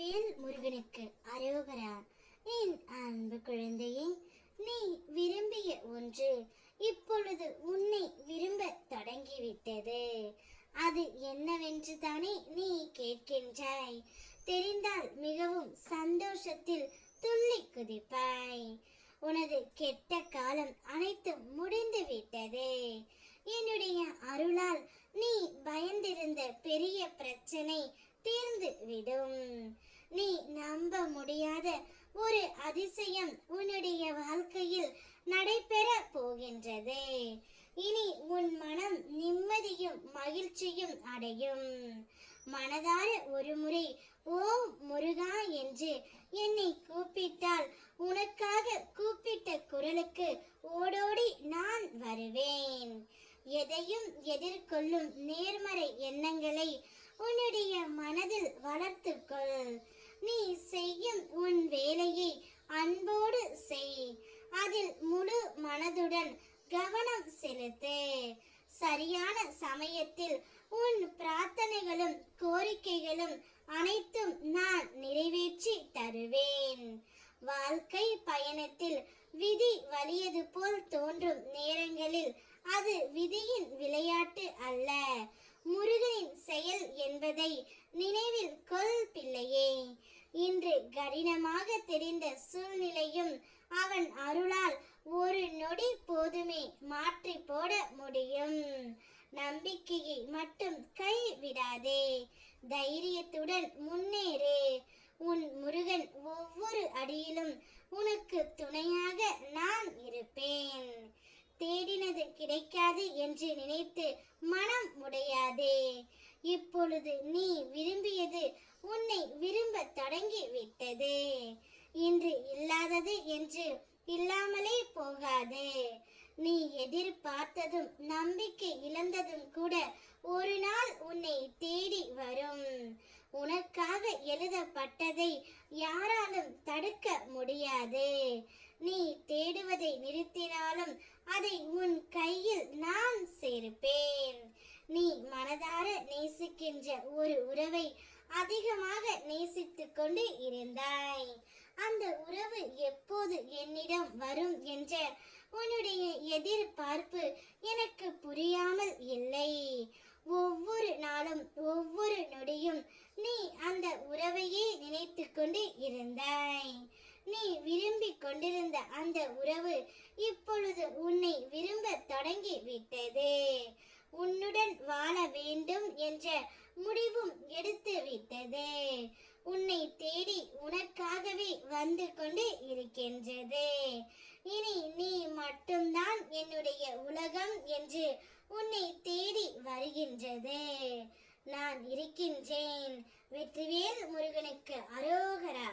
வெற்றிவேல் முருகனுக்கு அரோகரா. என் அன்பு குழந்தையே, நீ விரும்பிய ஒன்று இப்பொழுது உன்னை விரும்ப தொடங்கிவிட்டது. அது என்னவென்று தானே நீ கேட்கின்றாய். தெரிந்தால் மிகவும் சந்தோஷத்தில் துள்ளி குதிப்பாய். உனது கெட்ட காலம் அனைத்தும் முடிந்து விட்டது. என்னுடைய அருளால் நீ பயந்திருந்த பெரிய பிரச்சனை தீர்ந்து விடும். நீ நம்ப முடியாத ஒரு அதிசயம் உன்னுடைய வாழ்க்கையில் நடைபெற போகின்றது. இனி உன் மனம் நிம்மதியும் மகிழ்ச்சியும் அடையும். மனதார ஒரு முறை ஓம் முருகா என்று என்னை கூப்பிட்டால் உனக்காக கூப்பிட்ட குரலுக்கு ஓடோடி நான் வருவேன். எதையும் எதிர்கொள்ளும் நேர்மறை எண்ணங்களை உன்னுடைய மனதில் வளர்த்துக்கொள். நீ செய்யும் உன் வேலையை அன்போடு செய். அதில் முழு மனதுடன் கவனம் செலுத்து. சரியான சமயத்தில் உன் பிரார்த்தனைகளும் கோரிக்கைகளும் அனைத்தும் நான் நிறைவேற்றி தருவேன். வாழ்க்கை பயணத்தில் விதி வலியது போல் தோன்றும் நேரங்களில் அது விதியின் விளையாட்டு அல்ல, முருகனின் செயல் என்பதை நினைவில் கொள் பிள்ளையே. இன்று கடினமாக தெரிந்த சூழ்நிலையும் அவன் அருளால் ஒரு நொடி போதுமே மாற்றி போட முடியும். நம்பிக்கையை மட்டும் கைவிடாதே. தைரியத்துடன் முன்னேறு. உன் முருகன் ஒவ்வொரு அடியிலும் உனக்கு துணையாக நான் இருப்பேன். தேடினது கிடைக்காது என்று நினைத்து மனம் உடையாதே. இப்பொழுது நீ விரும்பியது உன்னை விரும்ப தொடங்கி விட்டது. இன்று இல்லாதது என்று இல்லாமலே போகாது. நீ எதிர்பார்த்ததும் நம்பிக்கை இழந்ததும் கூட ஒரு நாள் உன்னை தேடி வரும். உனக்காக எழுதப்பட்டதை யாராலும் தடுக்க முடியாது. நீ தேடுவதை நிறுத்தினாலும் அதை உன் கையில் நான் சேர்ப்பேன். நீ மனதார நேசிக்கின்ற ஒரு உறவை அதிகமாக நேசித்துக் கொண்டு இருந்தாய். அந்த உறவு எப்போது என்னிடம் வரும் என்ற உன்னுடைய எதிர்பார்ப்பு எனக்கு புரியாமல் இல்லை. ஒவ்வொரு நாளும் ஒவ்வொரு நொடியும் நீ அந்த உறவையே நினைத்து கொண்டு இருந்தாய். நீ விரும்பி கொண்டிருந்த அந்த உறவு இப்பொழுது உன்னை விரும்ப தொடங்கி விட்டது. உன்னுடன் வாழ வேண்டும் என்ற முடிவும் எடுத்து விட்டது. உன்னை தேடி உனக்காகவே வந்து கொண்டு இருக்கின்றது. இனி நீ மட்டும்தான் என்னுடைய உலகம் என்று உன்னை தேடி வருகின்றது. நான் இருக்கின்றேன். வெற்றிவேல் முருகனுக்கு அரோகரா.